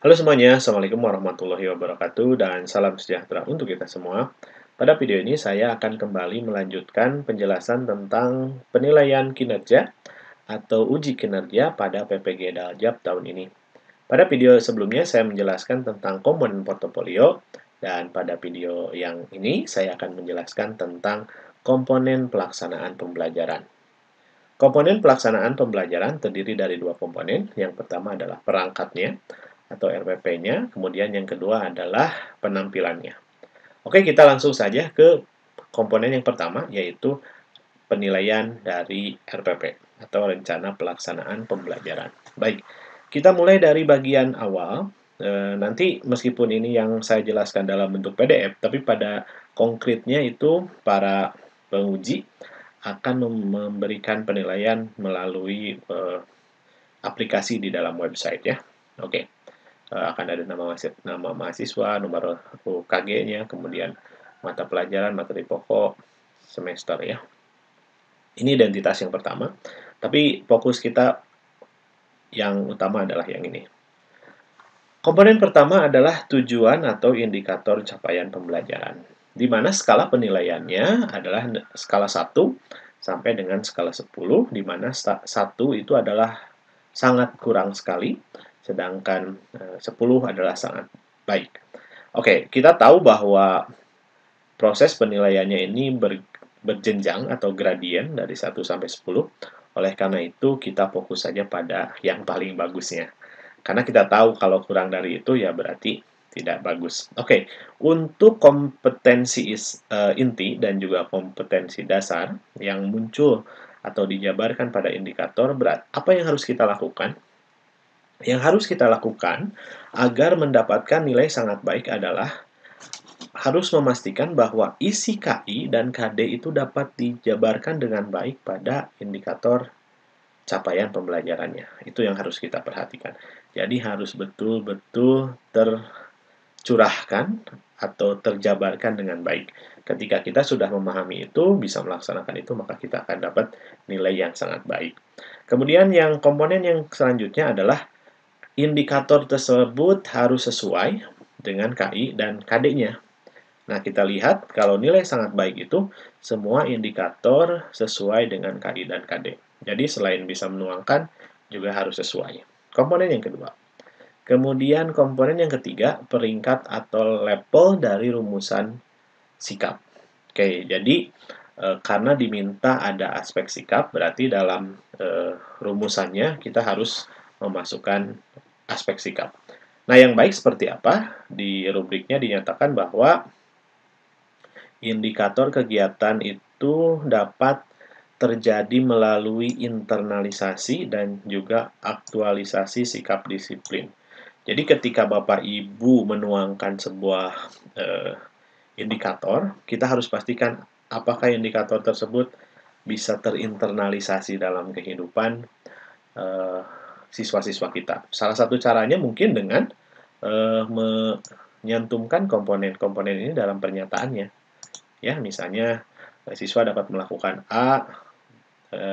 Halo semuanya, Assalamualaikum warahmatullahi wabarakatuh dan salam sejahtera untuk kita semua. Pada video ini saya akan kembali melanjutkan penjelasan tentang penilaian kinerja atau uji kinerja pada PPG Daljab tahun ini. Pada video sebelumnya saya menjelaskan tentang komponen portofolio dan pada video yang ini saya akan menjelaskan tentang komponen pelaksanaan pembelajaran. Komponen pelaksanaan pembelajaran terdiri dari dua komponen. Yang pertama adalah perangkatnya atau RPP-nya, kemudian yang kedua adalah penampilannya. Oke, kita langsung saja ke komponen yang pertama, yaitu penilaian dari RPP atau rencana pelaksanaan pembelajaran. Baik, kita mulai dari bagian awal. Nanti meskipun ini yang saya jelaskan dalam bentuk PDF, tapi pada konkretnya itu para penguji akan memberikan penilaian melalui aplikasi di dalam website ya. Oke. Akan ada nama mahasiswa, nomor UKG-nya, kemudian mata pelajaran, materi pokok, semester ya. Ini identitas yang pertama, tapi fokus kita yang utama adalah yang ini. Komponen pertama adalah tujuan atau indikator capaian pembelajaran, di mana skala penilaiannya adalah skala 1 sampai dengan skala 10, di mana 1 itu adalah sangat kurang sekali, sedangkan 10 adalah sangat baik. Oke, kita tahu bahwa proses penilaiannya ini berjenjang atau gradien dari 1 sampai 10. Oleh karena itu, kita fokus saja pada yang paling bagusnya. Karena kita tahu kalau kurang dari itu ya berarti tidak bagus. Oke, untuk kompetensi inti dan juga kompetensi dasar yang muncul atau dijabarkan pada indikator berat, apa yang harus kita lakukan? Yang harus kita lakukan agar mendapatkan nilai sangat baik adalah harus memastikan bahwa isi KI dan KD itu dapat dijabarkan dengan baik pada indikator capaian pembelajarannya. Itu yang harus kita perhatikan. Jadi harus betul-betul tercurahkan atau terjabarkan dengan baik. Ketika kita sudah memahami itu, bisa melaksanakan itu, maka kita akan dapat nilai yang sangat baik. Kemudian yang komponen yang selanjutnya adalah indikator tersebut harus sesuai dengan KI dan KD-nya. Nah, kita lihat kalau nilai sangat baik itu, semua indikator sesuai dengan KI dan KD. Jadi, selain bisa menuangkan, juga harus sesuai. Komponen yang kedua. Kemudian komponen yang ketiga, peringkat atau level dari rumusan sikap. Oke, jadi karena diminta ada aspek sikap, berarti dalam rumusannya kita harus memasukkan aspek sikap. Nah, yang baik seperti apa? Di rubriknya dinyatakan bahwa indikator kegiatan itu dapat terjadi melalui internalisasi dan juga aktualisasi sikap disiplin. Jadi ketika Bapak Ibu menuangkan sebuah indikator, kita harus pastikan apakah indikator tersebut bisa terinternalisasi dalam kehidupan siswa-siswa kita. Salah satu caranya mungkin dengan menyantumkan komponen-komponen ini dalam pernyataannya. Ya, misalnya siswa dapat melakukan A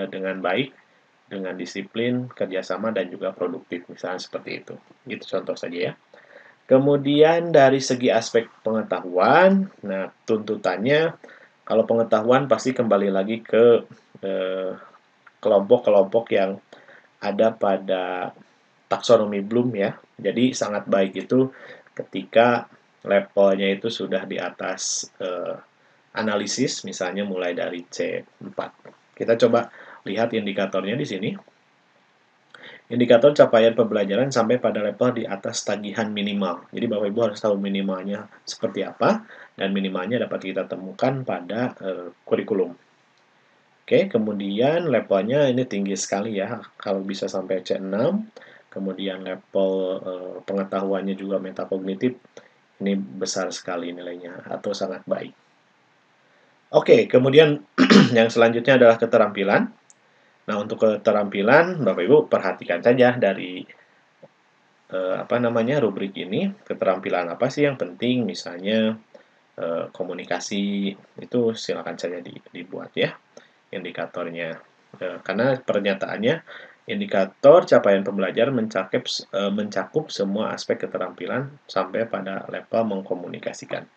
dengan baik, dengan disiplin, kerjasama, dan juga produktif, misalnya seperti itu. Itu contoh saja ya. Kemudian dari segi aspek pengetahuan, nah tuntutannya, kalau pengetahuan pasti kembali lagi ke kelompok-kelompok yang ada pada taksonomi Bloom ya. Jadi sangat baik itu ketika levelnya itu sudah di atas analisis, misalnya mulai dari C4. Kita coba lihat indikatornya di sini. Indikator capaian pembelajaran sampai pada level di atas tagihan minimal. Jadi Bapak Ibu harus tahu minimalnya seperti apa, dan minimalnya dapat kita temukan pada kurikulum. Oke, kemudian levelnya ini tinggi sekali ya, kalau bisa sampai C6. Kemudian level pengetahuannya juga metakognitif, ini besar sekali nilainya, atau sangat baik. Oke, kemudian yang selanjutnya adalah keterampilan. Nah, untuk keterampilan, Bapak Ibu perhatikan saja dari rubrik ini, keterampilan apa sih yang penting, misalnya komunikasi, itu silakan saja dibuat ya indikatornya. Karena pernyataannya Indikator capaian pembelajaran mencakup semua aspek keterampilan sampai pada level mengkomunikasikan.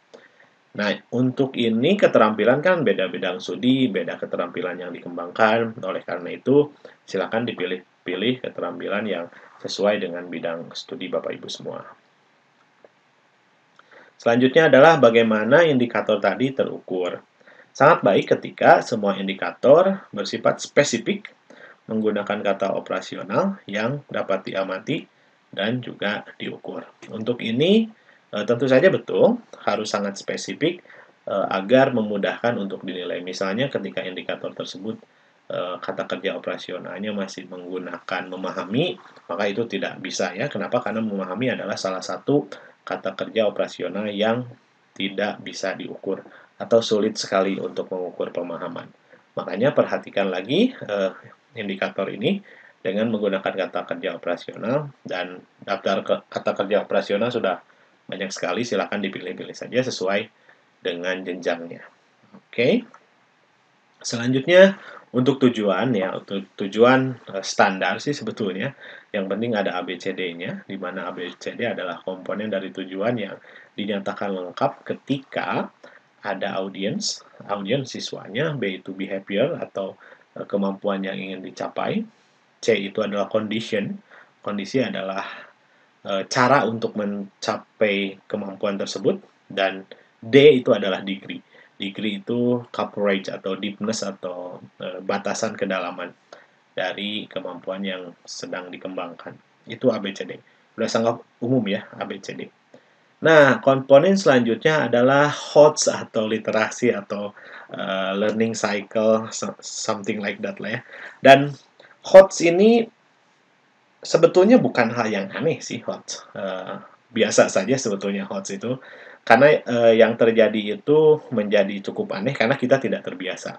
Nah, untuk ini keterampilan kan beda bidang studi, beda keterampilan yang dikembangkan. Oleh karena itu, silakan dipilih-pilih keterampilan yang sesuai dengan bidang studi Bapak Ibu semua. Selanjutnya adalah bagaimana indikator tadi terukur. Sangat baik ketika semua indikator bersifat spesifik, menggunakan kata operasional yang dapat diamati dan juga diukur. Untuk ini, tentu saja betul, harus sangat spesifik agar memudahkan untuk dinilai. Misalnya ketika indikator tersebut kata kerja operasionalnya masih menggunakan memahami, maka itu tidak bisa ya. Kenapa? Karena memahami adalah salah satu kata kerja operasional yang tidak bisa diukur atau sulit sekali untuk mengukur pemahaman. Makanya perhatikan lagi indikator ini dengan menggunakan kata kerja operasional, dan daftar kata kerja operasional sudah banyak sekali, silakan dipilih-pilih saja sesuai dengan jenjangnya. Oke. Selanjutnya untuk tujuan ya, untuk tujuan standar sih sebetulnya yang penting ada ABCD-nya, di mana ABCD adalah komponen dari tujuan yang dinyatakan lengkap ketika ada audiens siswanya, B itu behavior atau kemampuan yang ingin dicapai, C itu adalah condition, kondisi adalah cara untuk mencapai kemampuan tersebut, dan D itu adalah degree. Degree itu coverage atau deepness atau batasan kedalaman dari kemampuan yang sedang dikembangkan. Itu ABCD. Sudah sangat umum ya ABCD. Nah, komponen selanjutnya adalah HOTS atau literasi atau learning cycle, something like that lah ya. Dan HOTS ini sebetulnya bukan hal yang aneh sih, HOTS. Biasa saja sebetulnya HOTS itu. Karena yang terjadi itu menjadi cukup aneh karena kita tidak terbiasa.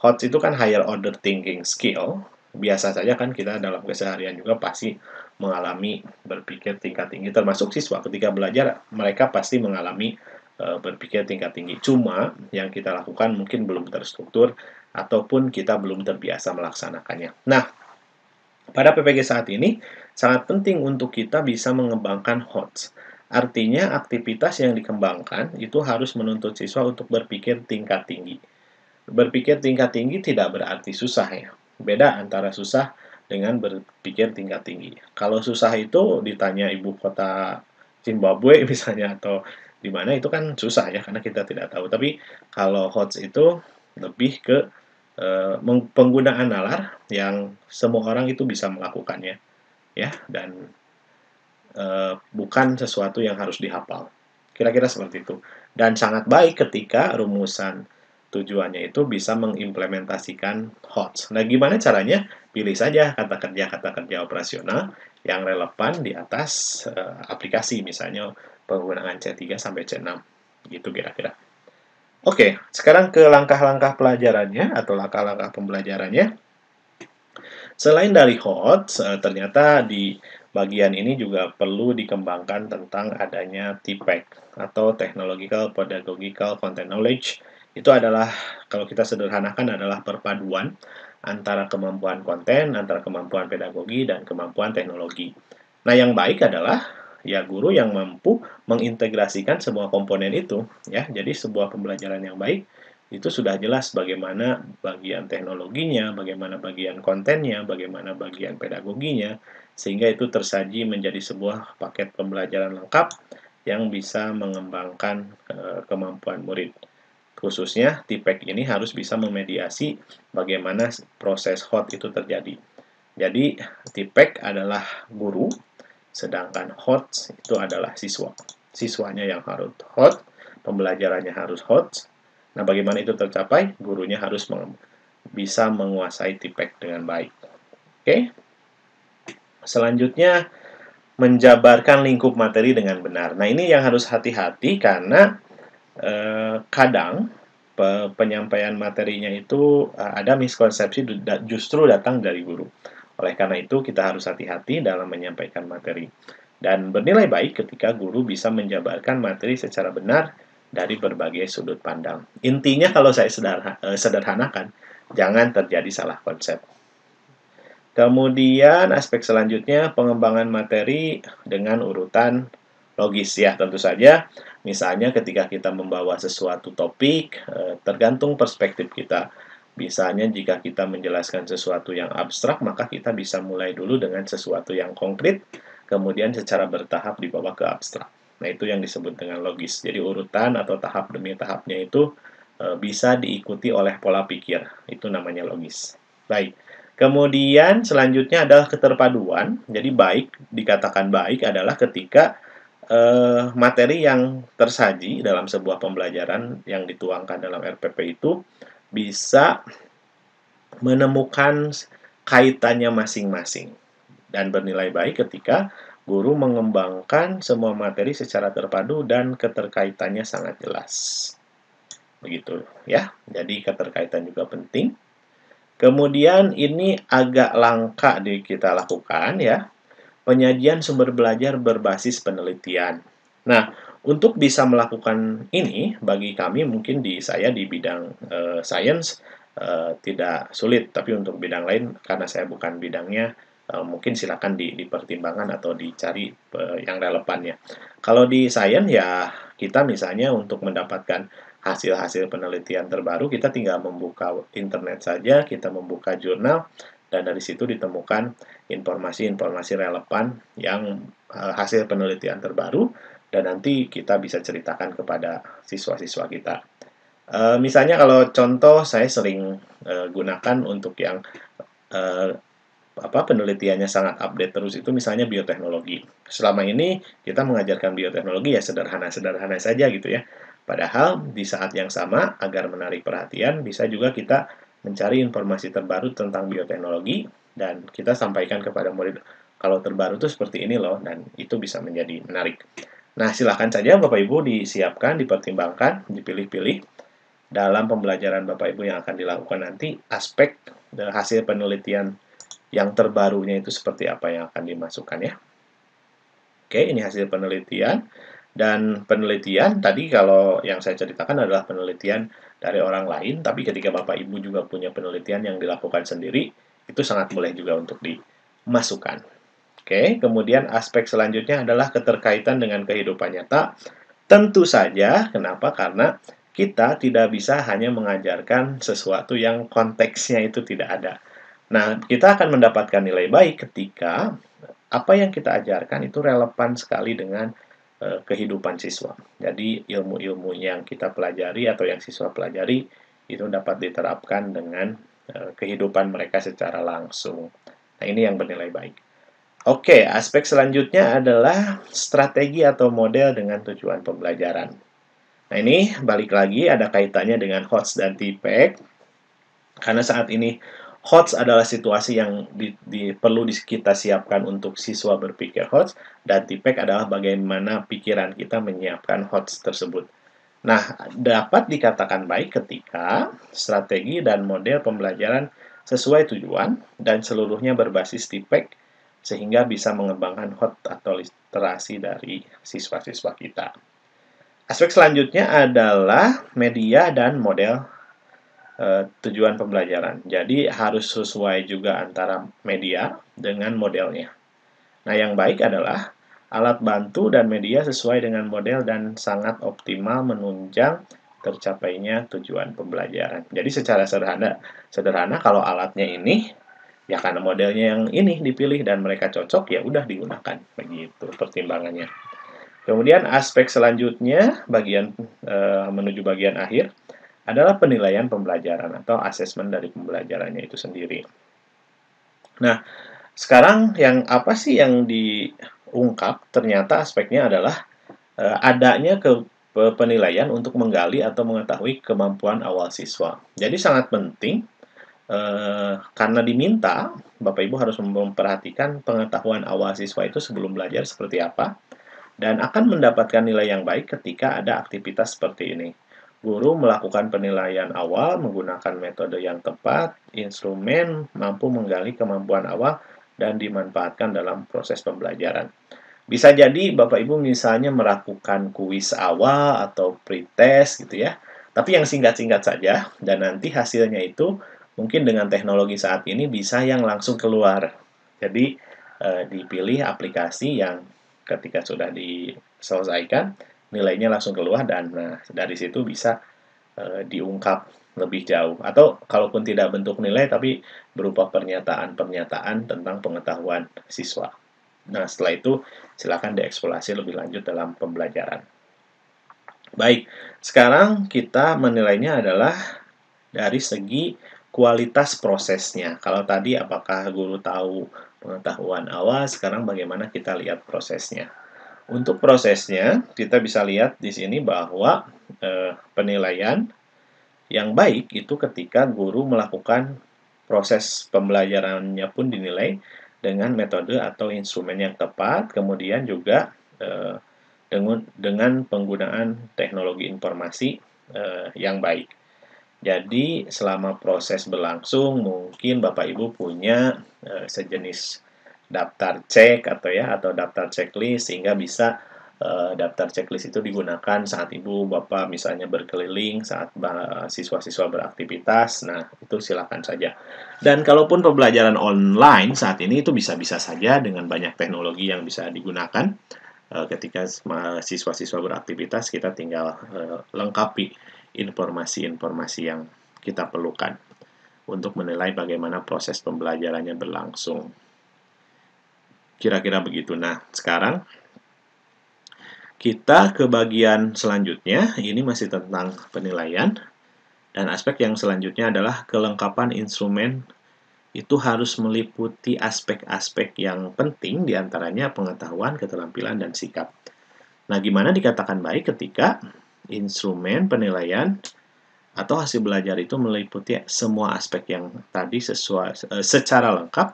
HOTS itu kan higher order thinking skill. Biasa saja kan kita dalam keseharian juga pasti mengalami berpikir tingkat tinggi. Termasuk siswa ketika belajar, mereka pasti mengalami berpikir tingkat tinggi. Cuma yang kita lakukan mungkin belum terstruktur ataupun kita belum terbiasa melaksanakannya. Nah, pada PPG saat ini, sangat penting untuk kita bisa mengembangkan HOTS. Artinya, aktivitas yang dikembangkan itu harus menuntut siswa untuk berpikir tingkat tinggi. Berpikir tingkat tinggi tidak berarti susah ya. Beda antara susah dengan berpikir tingkat tinggi. Kalau susah itu ditanya ibu kota Zimbabwe misalnya atau di mana, itu kan susah ya karena kita tidak tahu. Tapi kalau HOTS itu lebih ke penggunaan nalar yang semua orang itu bisa melakukannya ya, dan bukan sesuatu yang harus dihafal. Kira-kira seperti itu. Dan sangat baik ketika rumusan tujuannya itu bisa mengimplementasikan HOTS. Nah, gimana caranya? Pilih saja kata kerja operasional yang relevan di atas aplikasi, misalnya penggunaan C3 sampai C6. Gitu kira-kira. Oke, sekarang ke langkah-langkah pelajarannya atau langkah-langkah pembelajarannya. Selain dari HOTS, ternyata di bagian ini juga perlu dikembangkan tentang adanya TPEC atau Technological Pedagogical Content Knowledge. Itu adalah, kalau kita sederhanakan, adalah perpaduan antara kemampuan konten, antara kemampuan pedagogi, dan kemampuan teknologi. Nah, yang baik adalah ya guru yang mampu mengintegrasikan semua komponen itu ya. Jadi sebuah pembelajaran yang baik itu sudah jelas bagaimana bagian teknologinya, bagaimana bagian kontennya, bagaimana bagian pedagoginya, sehingga itu tersaji menjadi sebuah paket pembelajaran lengkap yang bisa mengembangkan kemampuan murid. Khususnya TPEC ini harus bisa memediasi bagaimana proses HOT itu terjadi. Jadi TPEC adalah guru, sedangkan HOTS itu adalah siswa. Siswanya yang harus HOT, pembelajarannya harus HOTS. Nah, bagaimana itu tercapai? Gurunya harus bisa menguasai TPEC dengan baik. Oke. Selanjutnya, menjabarkan lingkup materi dengan benar. Nah, ini yang harus hati-hati karena kadang penyampaian materinya itu ada miskonsepsi justru datang dari guru. Oleh karena itu, kita harus hati-hati dalam menyampaikan materi. Dan bernilai baik ketika guru bisa menjabarkan materi secara benar dari berbagai sudut pandang. Intinya kalau saya sederhanakan, jangan terjadi salah konsep. Kemudian aspek selanjutnya pengembangan materi dengan urutan logis ya, tentu saja. Misalnya ketika kita membawa sesuatu topik, tergantung perspektif kita. Misalnya jika kita menjelaskan sesuatu yang abstrak, maka kita bisa mulai dulu dengan sesuatu yang konkret, kemudian secara bertahap dibawa ke abstrak. Nah, itu yang disebut dengan logis. Jadi urutan atau tahap demi tahapnya itu bisa diikuti oleh pola pikir. Itu namanya logis. Baik. Kemudian selanjutnya adalah keterpaduan. Jadi baik, dikatakan baik adalah ketika materi yang tersaji dalam sebuah pembelajaran yang dituangkan dalam RPP itu bisa menemukan kaitannya masing-masing dan bernilai baik ketika guru mengembangkan semua materi secara terpadu dan keterkaitannya sangat jelas. Begitu ya. Jadi keterkaitan juga penting. Kemudian ini agak langka kita lakukan ya, penyajian sumber belajar berbasis penelitian. Nah, untuk bisa melakukan ini, bagi kami mungkin saya di bidang sains tidak sulit, tapi untuk bidang lain karena saya bukan bidangnya, mungkin silakan dipertimbangkan atau dicari yang relevannya. Kalau di sains ya kita misalnya untuk mendapatkan hasil-hasil penelitian terbaru, kita tinggal membuka internet saja, kita membuka jurnal, dan dari situ ditemukan informasi-informasi relevan yang hasil penelitian terbaru, dan nanti kita bisa ceritakan kepada siswa-siswa kita. Misalnya kalau contoh saya sering gunakan untuk yang penelitiannya sangat update terus itu misalnya bioteknologi. Selama ini kita mengajarkan bioteknologi ya sederhana-sederhana saja gitu ya. Padahal di saat yang sama agar menarik perhatian bisa juga kita mencari informasi terbaru tentang bioteknologi dan kita sampaikan kepada murid kalau terbaru itu seperti ini loh dan itu bisa menjadi menarik. Nah, silakan saja Bapak Ibu disiapkan, dipertimbangkan, dipilih-pilih dalam pembelajaran Bapak Ibu yang akan dilakukan nanti aspek hasil penelitian yang terbarunya itu seperti apa yang akan dimasukkan ya. Oke, ini hasil penelitian. Dan penelitian tadi kalau yang saya ceritakan adalah penelitian dari orang lain, tapi ketika Bapak Ibu juga punya penelitian yang dilakukan sendiri, itu sangat boleh juga untuk dimasukkan. Oke, kemudian aspek selanjutnya adalah keterkaitan dengan kehidupan nyata. Tentu saja, kenapa? Karena kita tidak bisa hanya mengajarkan sesuatu yang konteksnya itu tidak ada. Nah, kita akan mendapatkan nilai baik ketika apa yang kita ajarkan itu relevan sekali dengan kehidupan siswa. Jadi, ilmu-ilmu yang kita pelajari atau yang siswa pelajari itu dapat diterapkan dengan kehidupan mereka secara langsung. Nah, ini yang bernilai baik. Oke, aspek selanjutnya adalah strategi atau model dengan tujuan pembelajaran. Nah, ini balik lagi ada kaitannya dengan HOTS dan TPEC. Karena saat ini HOTS adalah situasi yang perlu kita siapkan untuk siswa berpikir HOTS, dan TPEC adalah bagaimana pikiran kita menyiapkan HOTS tersebut. Nah, dapat dikatakan baik ketika strategi dan model pembelajaran sesuai tujuan dan seluruhnya berbasis TPEC sehingga bisa mengembangkan HOTS atau literasi dari siswa-siswa kita. Aspek selanjutnya adalah media dan model tujuan pembelajaran. Jadi harus sesuai juga antara media dengan modelnya. Nah, yang baik adalah alat bantu dan media sesuai dengan model dan sangat optimal menunjang tercapainya tujuan pembelajaran. Jadi secara sederhana kalau alatnya ini ya karena modelnya yang ini dipilih dan mereka cocok ya udah digunakan. Begitu pertimbangannya. Kemudian aspek selanjutnya menuju bagian akhir adalah penilaian pembelajaran atau asesmen dari pembelajarannya itu sendiri. Nah, sekarang apa sih yang diungkap? Ternyata aspeknya adalah adanya penilaian untuk menggali atau mengetahui kemampuan awal siswa. Jadi sangat penting karena diminta, Bapak Ibu harus memperhatikan pengetahuan awal siswa itu sebelum belajar seperti apa, dan akan mendapatkan nilai yang baik ketika ada aktivitas seperti ini. Guru melakukan penilaian awal menggunakan metode yang tepat, instrumen mampu menggali kemampuan awal, dan dimanfaatkan dalam proses pembelajaran. Bisa jadi Bapak Ibu misalnya melakukan kuis awal atau pretest gitu ya, tapi yang singkat-singkat saja, dan nanti hasilnya itu mungkin dengan teknologi saat ini bisa yang langsung keluar. Jadi dipilih aplikasi yang ketika sudah diselesaikan, nilainya langsung keluar dan dari situ bisa diungkap lebih jauh. Atau kalaupun tidak bentuk nilai tapi berupa pernyataan-pernyataan tentang pengetahuan siswa. Nah, setelah itu silakan dieksplorasi lebih lanjut dalam pembelajaran. Baik, sekarang kita menilainya adalah dari segi kualitas prosesnya. Kalau tadi apakah guru tahu pengetahuan awal, sekarang bagaimana kita lihat prosesnya. Untuk prosesnya, kita bisa lihat di sini bahwa penilaian yang baik itu ketika guru melakukan proses pembelajarannya pun dinilai dengan metode atau instrumen yang tepat, kemudian juga dengan penggunaan teknologi informasi yang baik. Jadi selama proses berlangsung mungkin Bapak Ibu punya sejenis daftar cek atau daftar checklist sehingga bisa daftar checklist itu digunakan saat Ibu Bapak misalnya berkeliling saat siswa-siswa beraktivitas. Nah, itu silakan saja. Dan kalaupun pembelajaran online saat ini itu bisa-bisa saja dengan banyak teknologi yang bisa digunakan. Ketika siswa-siswa beraktivitas kita tinggal lengkapi informasi-informasi yang kita perlukan untuk menilai bagaimana proses pembelajarannya berlangsung. Kira-kira begitu. Nah, sekarang kita ke bagian selanjutnya. Ini masih tentang penilaian. Dan aspek yang selanjutnya adalah kelengkapan instrumen itu harus meliputi aspek-aspek yang penting, diantaranya pengetahuan, keterampilan, dan sikap. Nah, gimana dikatakan baik ketika instrumen penilaian atau hasil belajar itu meliputi semua aspek yang tadi secara lengkap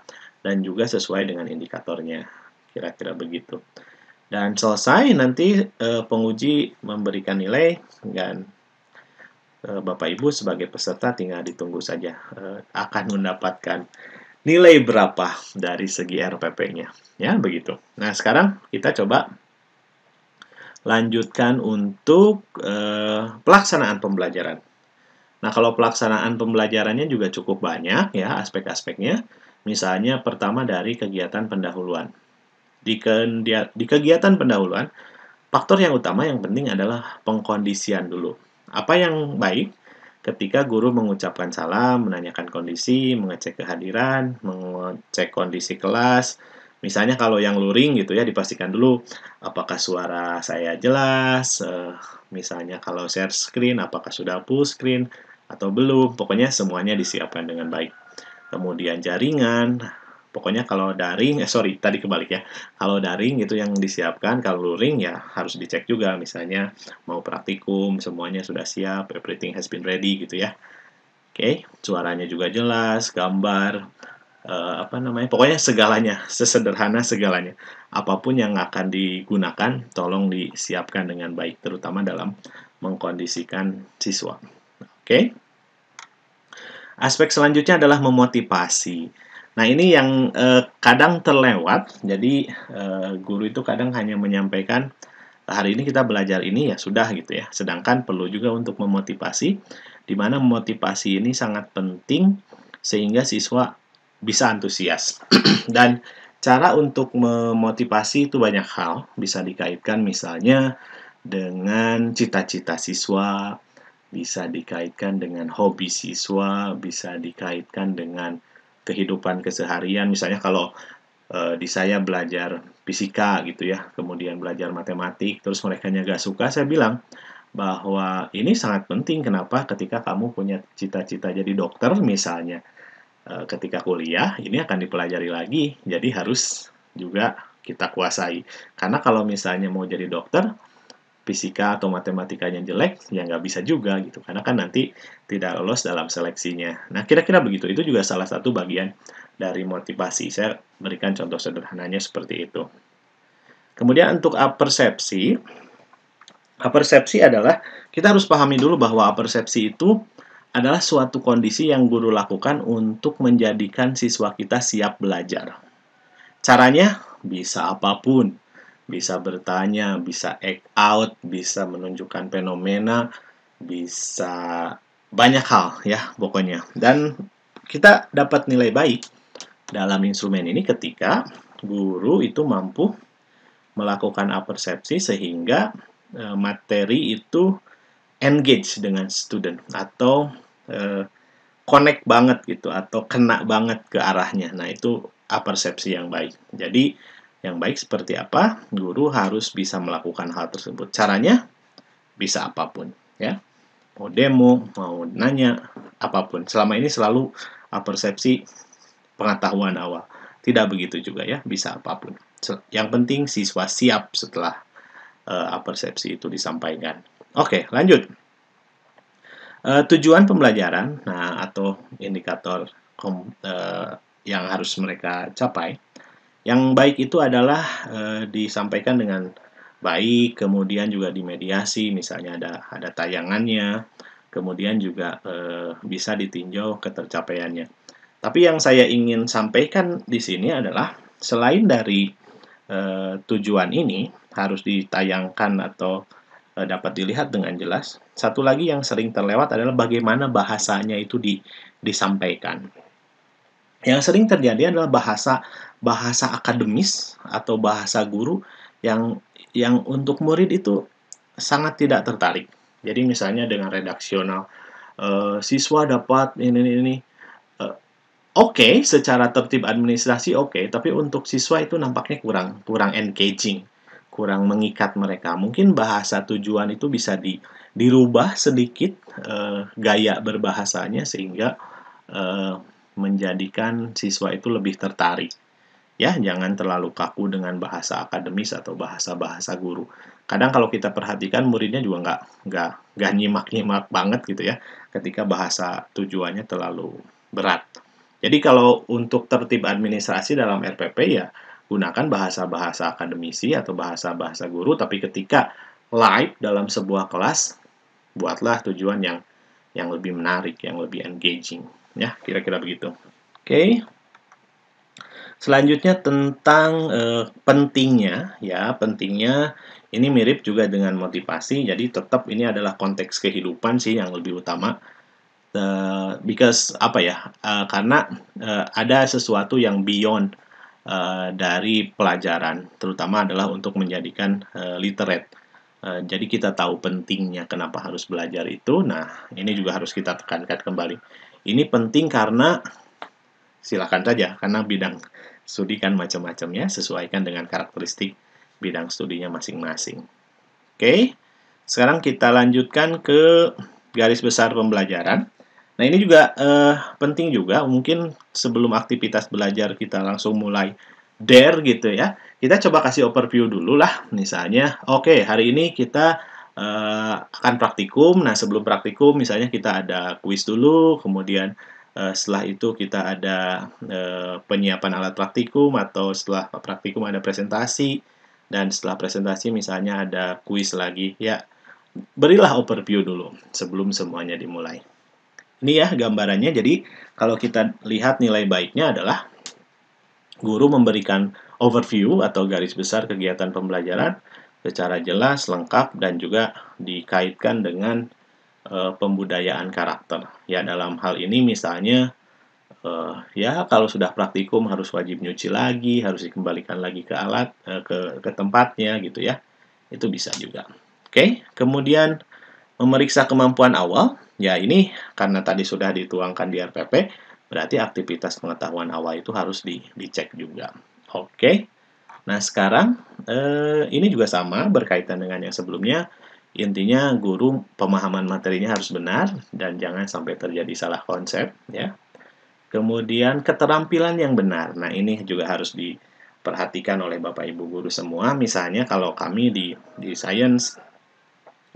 dan juga sesuai dengan indikatornya. Kira-kira begitu. Dan selesai nanti penguji memberikan nilai dan Bapak Ibu sebagai peserta tinggal ditunggu saja akan mendapatkan nilai berapa dari segi RPP-nya. Ya, begitu. Nah, sekarang kita coba lanjutkan untuk pelaksanaan pembelajaran. Nah, kalau pelaksanaan pembelajarannya juga cukup banyak ya aspek-aspeknya. Misalnya pertama dari kegiatan pendahuluan. Di kegiatan pendahuluan, faktor yang utama yang penting adalah pengkondisian dulu. Apa yang baik ketika guru mengucapkan salam, menanyakan kondisi, mengecek kehadiran, mengecek kondisi kelas. Misalnya kalau yang luring gitu ya, dipastikan dulu apakah suara saya jelas, misalnya kalau share screen apakah sudah full screen atau belum. Pokoknya semuanya disiapkan dengan baik. Kemudian jaringan, pokoknya kalau daring, tadi kebalik ya. Kalau daring itu yang disiapkan, kalau luring ya harus dicek juga. Misalnya mau praktikum, semuanya sudah siap, everything has been ready gitu ya. Oke, suaranya juga jelas, gambar, pokoknya segalanya, sesederhana segalanya. Apapun yang akan digunakan, tolong disiapkan dengan baik, terutama dalam mengkondisikan siswa. Oke. Aspek selanjutnya adalah memotivasi. Nah, ini yang kadang terlewat. Jadi guru itu kadang hanya menyampaikan hari ini kita belajar ini ya sudah gitu ya. Sedangkan perlu juga untuk memotivasi, di mana memotivasi ini sangat penting sehingga siswa bisa antusias. Dan cara untuk memotivasi itu banyak hal, bisa dikaitkan misalnya dengan cita-cita siswa, bisa dikaitkan dengan hobi siswa, bisa dikaitkan dengan kehidupan keseharian. Misalnya kalau di saya belajar fisika gitu ya, kemudian belajar matematik, terus mereka nggak suka, saya bilang bahwa ini sangat penting. Kenapa? Ketika kamu punya cita-cita jadi dokter misalnya, ketika kuliah ini akan dipelajari lagi, jadi harus juga kita kuasai. Karena kalau misalnya mau jadi dokter, fisika atau matematikanya jelek, ya nggak bisa juga gitu. Karena kan nanti tidak lolos dalam seleksinya. Nah, kira-kira begitu. Itu juga salah satu bagian dari motivasi. Saya berikan contoh sederhananya seperti itu. Kemudian untuk apersepsi adalah kita harus pahami dulu bahwa apersepsi itu adalah suatu kondisi yang guru lakukan untuk menjadikan siswa kita siap belajar. Caranya bisa apapun. Bisa bertanya, bisa act out, bisa menunjukkan fenomena, bisa banyak hal ya pokoknya. Dan kita dapat nilai baik dalam instrumen ini ketika guru itu mampu melakukan apersepsi sehingga materi itu engage dengan student atau connect banget gitu atau kena banget ke arahnya. Nah, itu apersepsi yang baik. Jadi, yang baik seperti apa? Guru harus bisa melakukan hal tersebut. Caranya bisa apapun, ya. Mau demo, mau nanya, apapun. Selama ini selalu apersepsi pengetahuan awal. Tidak begitu juga ya, bisa apapun. Yang penting siswa siap setelah apersepsi itu disampaikan. Oke, lanjut. Tujuan pembelajaran, nah atau indikator yang harus mereka capai. Yang baik itu adalah disampaikan dengan baik, kemudian juga dimediasi, misalnya ada tayangannya, kemudian juga bisa ditinjau ketercapaiannya. Tapi yang saya ingin sampaikan di sini adalah selain dari tujuan ini harus ditayangkan atau dapat dilihat dengan jelas. Satu lagi yang sering terlewat adalah bagaimana bahasanya itu disampaikan. Yang sering terjadi adalah bahasa akademis atau bahasa guru yang untuk murid itu sangat tidak tertarik. Jadi misalnya dengan redaksional, siswa dapat ini. Oke, secara tertib administrasi oke, tapi untuk siswa itu nampaknya kurang engaging, kurang mengikat mereka. Mungkin bahasa tujuan itu bisa dirubah sedikit gaya berbahasanya sehingga menjadikan siswa itu lebih tertarik. Ya, jangan terlalu kaku dengan bahasa akademis atau bahasa-bahasa guru. Kadang kalau kita perhatikan muridnya juga nggak nyimak-nyimak banget gitu ya, ketika bahasa tujuannya terlalu berat. Jadi kalau untuk tertib administrasi dalam RPP ya gunakan bahasa-bahasa akademisi atau bahasa-bahasa guru, tapi ketika live dalam sebuah kelas buatlah tujuan yang lebih menarik, yang lebih engaging, ya kira-kira begitu. Oke. Selanjutnya tentang pentingnya ini mirip juga dengan motivasi, jadi tetap ini adalah konteks kehidupan sih yang lebih utama. Because karena ada sesuatu yang beyond dari pelajaran, terutama adalah untuk menjadikan literate. Jadi kita tahu pentingnya kenapa harus belajar itu. Nah, ini juga harus kita tekankan kembali. Ini penting karena silakan saja, karena bidang studi kan macam-macam ya, sesuaikan dengan karakteristik bidang studinya masing-masing. Oke, sekarang kita lanjutkan ke garis besar pembelajaran. Nah, ini juga penting juga, mungkin sebelum aktivitas belajar kita langsung mulai dare gitu ya, kita coba kasih overview dulu lah, misalnya, oke, hari ini kita akan praktikum, nah sebelum praktikum misalnya kita ada kuis dulu, kemudian setelah itu kita ada penyiapan alat praktikum, atau setelah praktikum ada presentasi, dan setelah presentasi misalnya ada kuis lagi, ya berilah overview dulu sebelum semuanya dimulai. Ini ya gambarannya. Jadi kalau kita lihat nilai baiknya adalah guru memberikan overview atau garis besar kegiatan pembelajaran secara jelas, lengkap, dan juga dikaitkan dengan pembudayaan karakter. Ya, dalam hal ini misalnya ya kalau sudah praktikum harus wajib nyuci lagi, harus dikembalikan lagi ke alat ke tempatnya gitu ya. Itu bisa juga. Oke, kemudian memeriksa kemampuan awal, ya ini karena tadi sudah dituangkan di RPP, berarti aktivitas pengetahuan awal itu harus dicek juga. Oke, nah sekarang ini juga sama berkaitan dengan yang sebelumnya. Intinya guru pemahaman materinya harus benar dan jangan sampai terjadi salah konsep, ya. Kemudian keterampilan yang benar. Nah, ini juga harus diperhatikan oleh Bapak Ibu guru semua. Misalnya kalau kami di Science,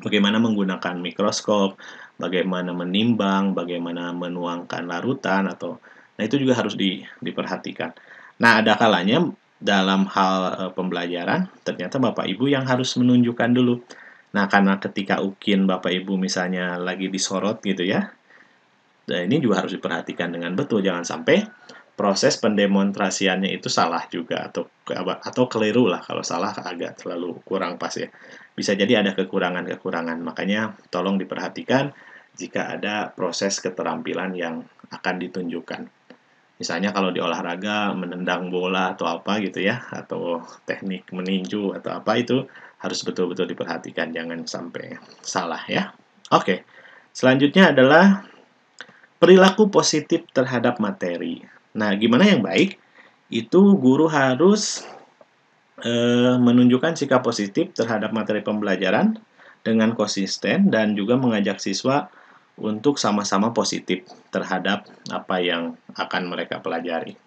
bagaimana menggunakan mikroskop, bagaimana menimbang, bagaimana menuangkan larutan, nah itu juga harus diperhatikan. Nah, ada kalanya dalam hal pembelajaran, ternyata Bapak Ibu yang harus menunjukkan dulu. Nah, karena ketika UKIN Bapak Ibu misalnya lagi disorot gitu ya, nah ini juga harus diperhatikan dengan betul, jangan sampai proses pendemonstrasiannya itu salah juga atau keliru lah. Kalau salah agak terlalu kurang pas ya. Bisa jadi ada kekurangan-kekurangan. Makanya tolong diperhatikan jika ada proses keterampilan yang akan ditunjukkan. Misalnya kalau di olahraga menendang bola atau apa gitu ya, atau teknik meninju atau apa itu harus betul-betul diperhatikan, jangan sampai salah ya. Oke, selanjutnya adalah perilaku positif terhadap materi. Nah, gimana yang baik? Itu guru harus menunjukkan sikap positif terhadap materi pembelajaran dengan konsisten dan juga mengajak siswa untuk sama-sama positif terhadap apa yang akan mereka pelajari.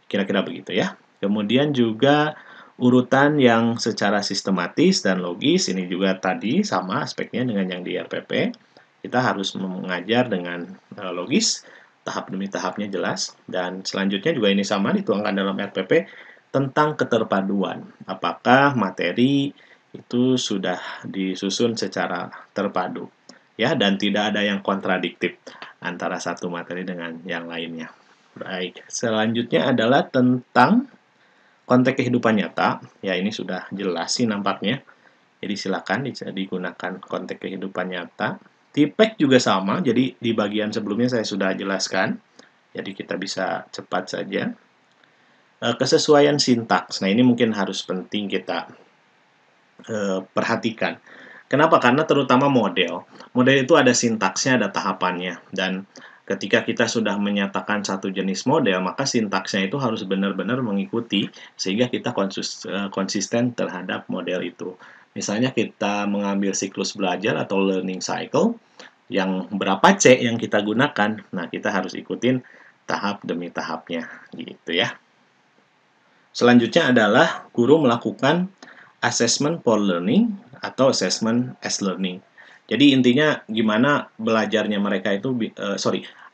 Kira-kira begitu ya. Kemudian juga urutan yang secara sistematis dan logis, ini juga tadi sama aspeknya dengan yang di RPP. Kita harus mengajar dengan logis, tahap demi tahapnya jelas. Dan selanjutnya juga ini sama dituangkan dalam RPP tentang keterpaduan. Apakah materi itu sudah disusun secara terpadu ya, dan tidak ada yang kontradiktif antara satu materi dengan yang lainnya. Baik, selanjutnya adalah tentang konteks kehidupan nyata. Ya, ini sudah jelas sih nampaknya. Jadi silakan digunakan konteks kehidupan nyata. Tipek juga sama, jadi di bagian sebelumnya saya sudah jelaskan. Jadi kita bisa cepat saja. Kesesuaian sintaks. Nah, ini mungkin harus penting kita perhatikan. Kenapa? Karena terutama model. Model itu ada sintaksnya, ada tahapannya. Dan ketika kita sudah menyatakan satu jenis model, maka sintaksnya itu harus benar-benar mengikuti sehingga kita konsisten terhadap model itu. Misalnya kita mengambil siklus belajar atau learning cycle, yang berapa C yang kita gunakan, nah kita harus ikutin tahap demi tahapnya, gitu ya. Selanjutnya adalah guru melakukan assessment for learning atau assessment as learning. Jadi intinya gimana belajarnya mereka itu,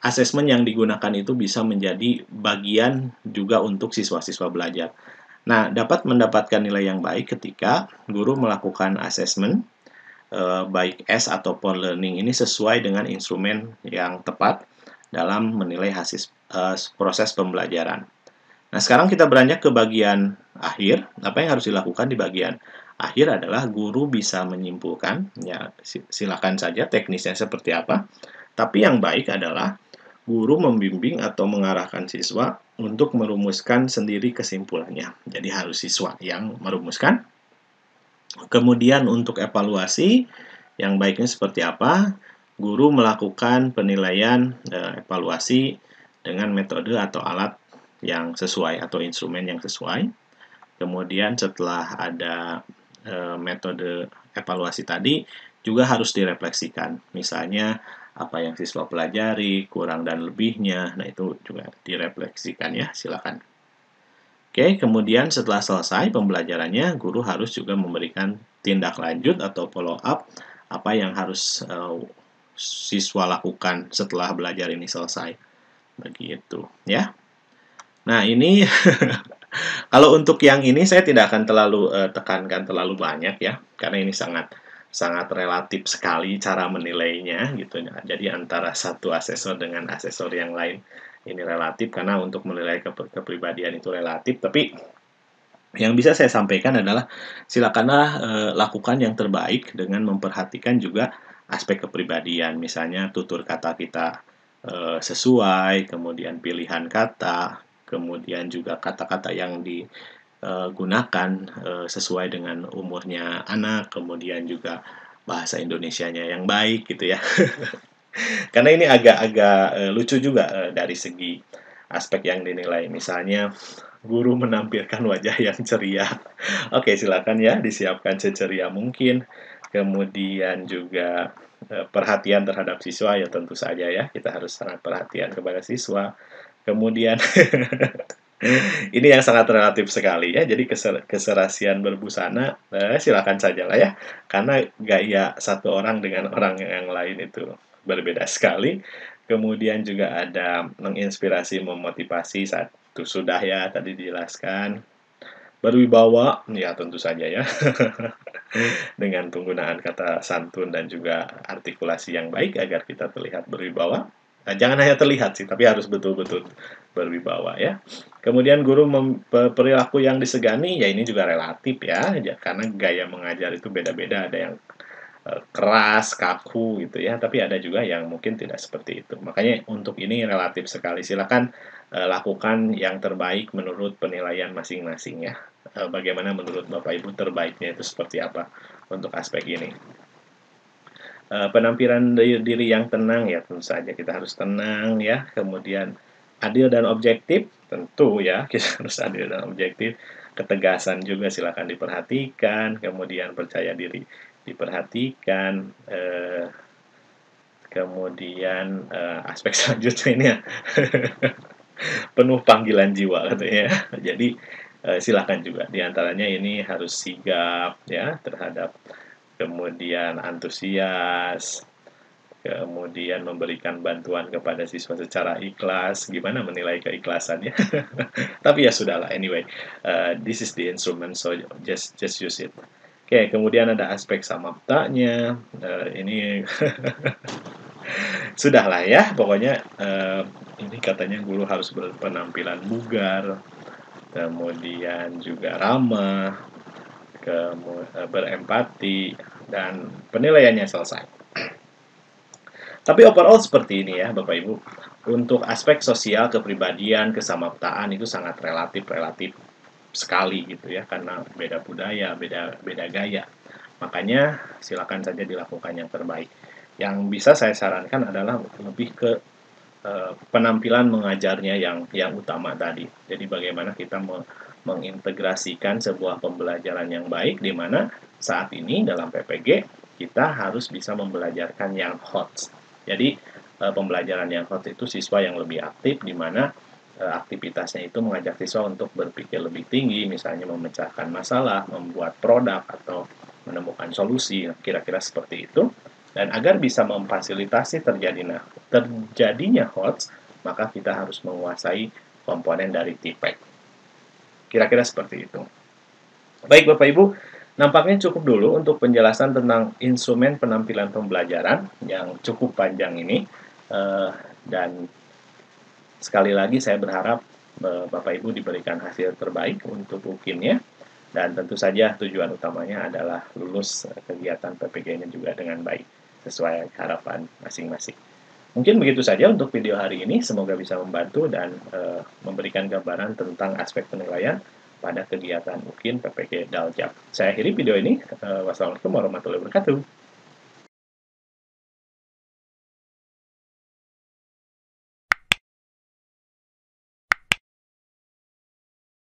assessment yang digunakan itu bisa menjadi bagian juga untuk siswa-siswa belajar. Nah, dapat mendapatkan nilai yang baik ketika guru melakukan assessment, baik S atau for learning ini sesuai dengan instrumen yang tepat dalam menilai hasil proses pembelajaran. Nah, sekarang kita beranjak ke bagian akhir. Apa yang harus dilakukan di bagian akhir adalah guru bisa menyimpulkan, ya silakan saja teknisnya seperti apa. Tapi yang baik adalah guru membimbing atau mengarahkan siswa untuk merumuskan sendiri kesimpulannya. Jadi harus siswa yang merumuskan. Kemudian untuk evaluasi, yang baiknya seperti apa? Guru melakukan penilaian evaluasi dengan metode atau alat yang sesuai atau instrumen yang sesuai. Kemudian setelah ada metode evaluasi tadi juga harus direfleksikan. Misalnya apa yang siswa pelajari, kurang dan lebihnya. Nah, itu juga direfleksikan ya, silakan. Oke, kemudian setelah selesai pembelajarannya, guru harus juga memberikan tindak lanjut atau follow up apa yang harus siswa lakukan setelah belajar ini selesai. Begitu, ya. Nah, ini kalau untuk yang ini saya tidak akan terlalu tekankan terlalu banyak ya, karena ini sangat sangat relatif sekali cara menilainya gitu ya. Jadi antara satu asesor dengan asesor yang lain ini relatif, karena untuk menilai kepribadian itu relatif. Tapi yang bisa saya sampaikan adalah silakanlah lakukan yang terbaik dengan memperhatikan juga aspek kepribadian, misalnya tutur kata kita sesuai, kemudian pilihan kata, kemudian juga kata-kata yang digunakan sesuai dengan umurnya anak, kemudian juga bahasa Indonesianya yang baik gitu ya. Karena ini agak-agak lucu juga dari segi aspek yang dinilai. Misalnya guru menampilkan wajah yang ceria. Oke, silakan ya disiapkan seceria mungkin. Kemudian juga perhatian terhadap siswa ya tentu saja ya, kita harus sangat perhatian kepada siswa. Kemudian ini yang sangat relatif sekali ya. Jadi keserasian berbusana silakan saja lah ya. Karena gaya satu orang dengan orang yang lain itu berbeda sekali. Kemudian juga ada menginspirasi, memotivasi, satu sudah ya tadi dijelaskan. Berwibawa, ya tentu saja ya. Dengan penggunaan kata santun dan juga artikulasi yang baik agar kita terlihat berwibawa. Nah, jangan hanya terlihat sih, tapi harus betul-betul berwibawa ya. Kemudian guru perilaku yang disegani, ya ini juga relatif ya, karena gaya mengajar itu beda-beda. Ada yang keras, kaku gitu ya, tapi ada juga yang mungkin tidak seperti itu. Makanya untuk ini relatif sekali. Silakan, lakukan yang terbaik menurut penilaian masing-masing ya. Bagaimana menurut Bapak Ibu terbaiknya itu seperti apa untuk aspek ini. Penampilan diri yang tenang ya tentu saja kita harus tenang ya, kemudian adil dan objektif, tentu ya kita harus adil dan objektif. Ketegasan juga silakan diperhatikan, kemudian percaya diri diperhatikan, kemudian, aspek selanjutnya ini ya penuh panggilan jiwa katanya ya. Jadi, silakan juga di antaranya ini harus sigap ya terhadap, kemudian antusias, kemudian memberikan bantuan kepada siswa secara ikhlas. Gimana menilai keikhlasannya? Tapi ya sudahlah, anyway, this is the instrument, so just use it. Oke, kemudian ada aspek samaptanya, ini sudahlah ya, pokoknya, ini katanya guru harus berpenampilan bugar, kemudian juga ramah, berempati, dan penilaiannya selesai. Tapi overall seperti ini ya Bapak Ibu, untuk aspek sosial, kepribadian, kesamaptaan itu sangat relatif sekali gitu ya, karena beda budaya, beda gaya. Makanya silakan saja dilakukan yang terbaik. Yang bisa saya sarankan adalah lebih ke penampilan mengajarnya yang utama tadi. Jadi bagaimana kita mengintegrasikan sebuah pembelajaran yang baik, di mana saat ini dalam PPG kita harus bisa membelajarkan yang hot. Jadi pembelajaran yang hot itu siswa yang lebih aktif, di mana aktivitasnya itu mengajak siswa untuk berpikir lebih tinggi, misalnya memecahkan masalah, membuat produk, atau menemukan solusi, kira-kira seperti itu. Dan agar bisa memfasilitasi terjadinya HOTS, maka kita harus menguasai komponen dari TPEC. Kira-kira seperti itu. Baik Bapak Ibu, nampaknya cukup dulu untuk penjelasan tentang instrumen penampilan pembelajaran yang cukup panjang ini. Dan sekali lagi saya berharap Bapak Ibu diberikan hasil terbaik untuk UKIN-nya. Dan tentu saja tujuan utamanya adalah lulus kegiatan PPG-nya juga dengan baik, sesuai harapan masing-masing. Mungkin begitu saja untuk video hari ini, semoga bisa membantu dan memberikan gambaran tentang aspek penilaian pada kegiatan UKIN PPG Daljab. Saya akhiri video ini, wassalamualaikum warahmatullahi wabarakatuh.